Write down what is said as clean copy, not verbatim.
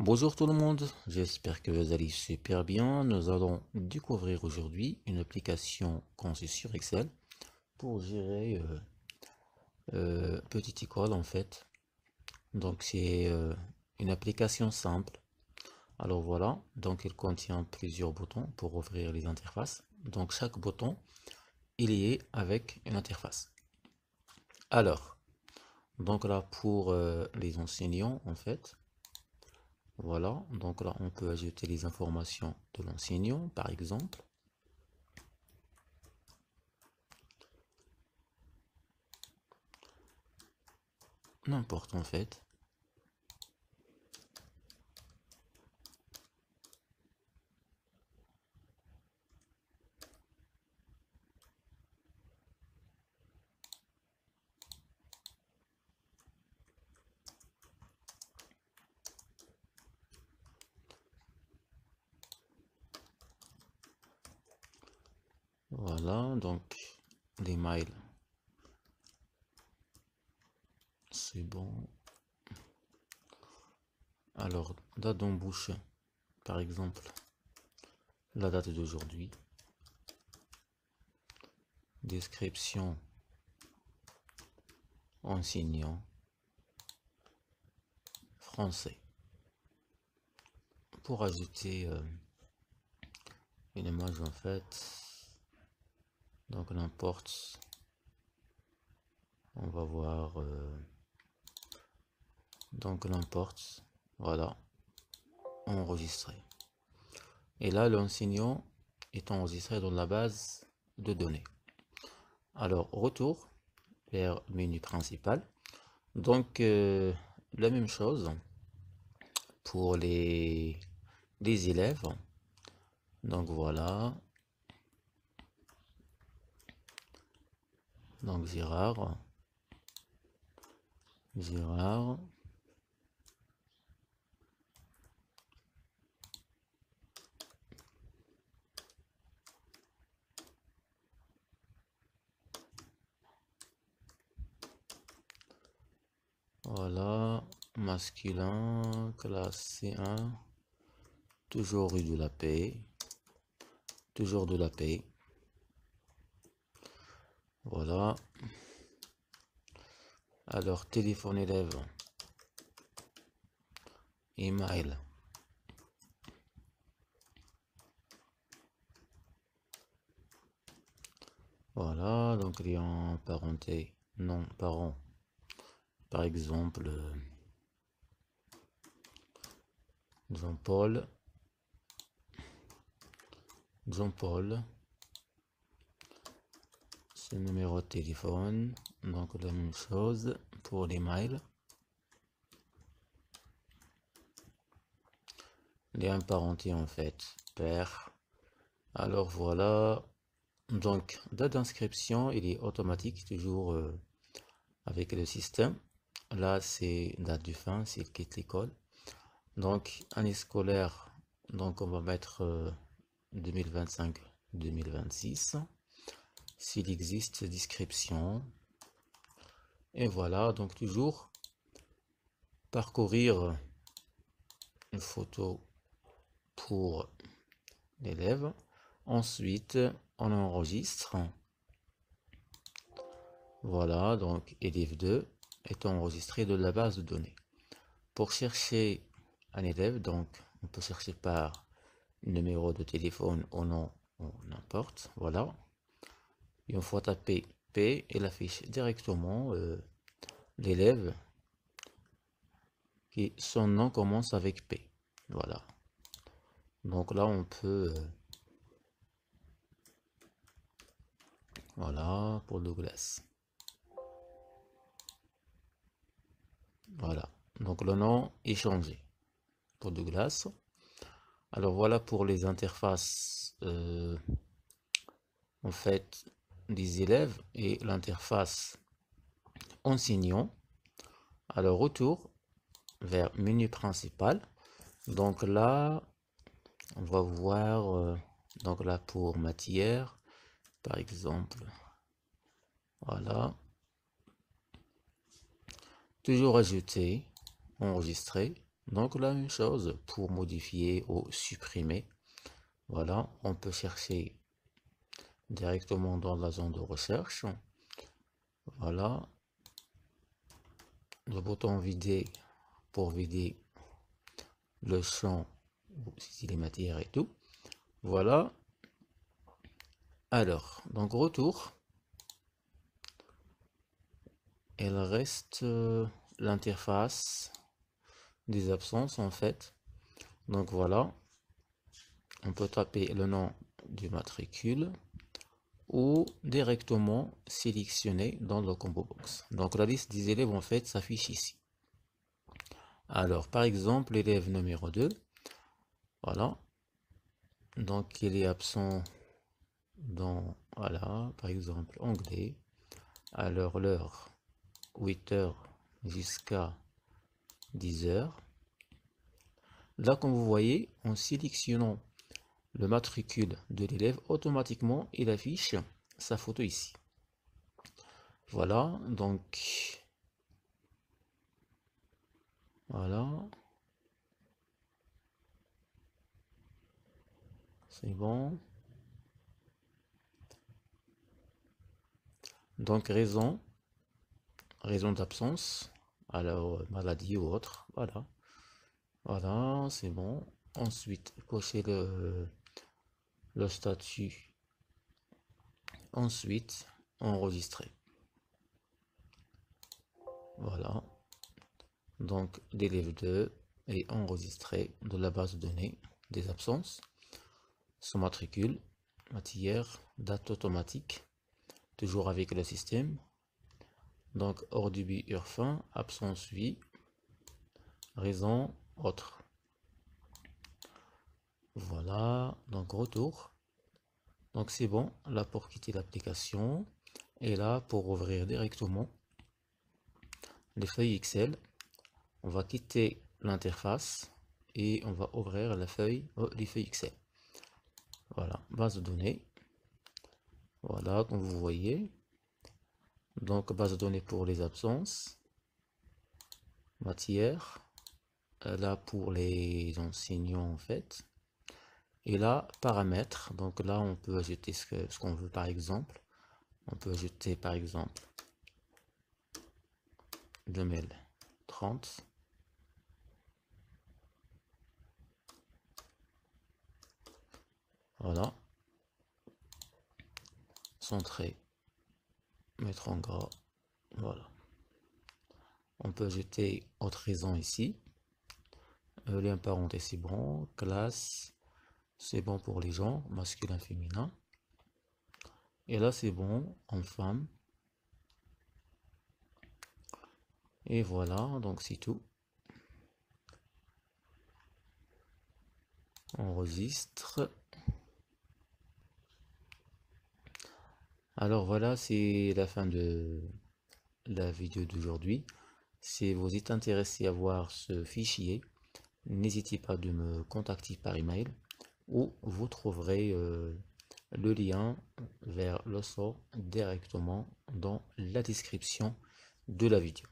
Bonjour tout le monde, j'espère que vous allez super bien. Nous allons découvrir aujourd'hui une application conçue sur Excel pour gérer petite école en fait. Donc c'est une application simple. Alors voilà, donc elle contient plusieurs boutons pour ouvrir les interfaces. Donc chaque bouton il est lié avec une interface. Alors, donc là pour les enseignants en fait. Voilà, donc là on peut ajouter les informations de l'enseignant par exemple. N'importe en fait. Voilà, donc les mails, c'est bon. Alors, date d'embauche, par exemple, la date d'aujourd'hui. Description, enseignant, français. Pour ajouter une image en fait, donc n'importe, on va voir, donc n'importe, voilà, enregistré. Et là, l'enseignant est enregistré dans la base de données. Alors, retour vers menu principal. Donc, la même chose pour les élèves. Donc, voilà. Donc, Gérard. Voilà. Masculin, classe C1. Toujours rue de la Paix. Toujours de la Paix. Voilà. Alors, téléphone élève. Email. Voilà, donc lien parenté, non parent. Par exemple, Jean-Paul. Ce numéro de téléphone. Donc la même chose pour les mails. Lien parenté en fait, père. Alors voilà. Donc, date d'inscription, il est automatique, toujours avec le système. Là, c'est date du fin, s'il quitte l'école. Donc, année scolaire, donc on va mettre 2025-2026. S'il existe, description. Et voilà, donc toujours parcourir une photo pour l'élève. Ensuite, on enregistre. Voilà, donc élève 2 est enregistré de la base de données. Pour chercher un élève, donc on peut chercher par numéro de téléphone ou nom ou n'importe. Voilà. Et une fois tapé P, il affiche directement l'élève qui son nom commence avec P. Voilà. Donc là on peut voilà pour Douglas. Voilà. Donc le nom est changé pour Douglas. Alors voilà pour les interfaces en fait des élèves et l'interface enseignant. Alors retour vers menu principal. Donc là on va voir donc là pour matière par exemple. Voilà. Toujours ajouter, enregistrer. Donc la même chose pour modifier ou supprimer. Voilà, on peut chercher directement dans la zone de recherche. Voilà, le bouton vider pour vider le champ, si les matières et tout. Voilà. Alors, donc retour. Il reste l'interface des absences en fait. Donc voilà, on peut taper le nom du matricule ou directement sélectionner dans le combo box. Donc la liste des élèves en fait s'affiche ici. Alors par exemple l'élève numéro 2, voilà, donc il est absent dans, voilà, par exemple anglais, alors l'heure 8h jusqu'à 10h. Là comme vous voyez, en sélectionnant le matricule de l'élève, automatiquement il affiche sa photo ici. Voilà, donc voilà, c'est bon. Donc raison d'absence, alors maladie ou autre, voilà, voilà, c'est bon. Ensuite, cocher le statut, ensuite enregistrer. Voilà, donc l'élève 2 est enregistré de la base de données des absences, son matricule, matière, date automatique, toujours avec le système. Donc hors début, heure fin, absence oui, raison autre. Voilà, donc retour. Donc c'est bon, là pour quitter l'application et là pour ouvrir directement les feuilles Excel, on va quitter l'interface et on va ouvrir la feuille, les feuilles Excel. Voilà, base de données. Voilà, comme vous voyez. Donc base de données pour les absences, matière, là pour les enseignants en fait. Et là, paramètres, donc là on peut ajouter ce qu'on veut par exemple. On peut ajouter par exemple 2030. Voilà. Centrer, mettre en gras. Voilà. On peut ajouter autre raison ici. Lien parenté, c'est bon. Classe, c'est bon pour les genres, masculin, féminin. Et là, c'est bon en femme. Et voilà, donc c'est tout. On enregistre. Alors voilà, c'est la fin de la vidéo d'aujourd'hui. Si vous êtes intéressé à voir ce fichier, n'hésitez pas de me contacter par email ou vous trouverez le lien vers le sort directement dans la description de la vidéo.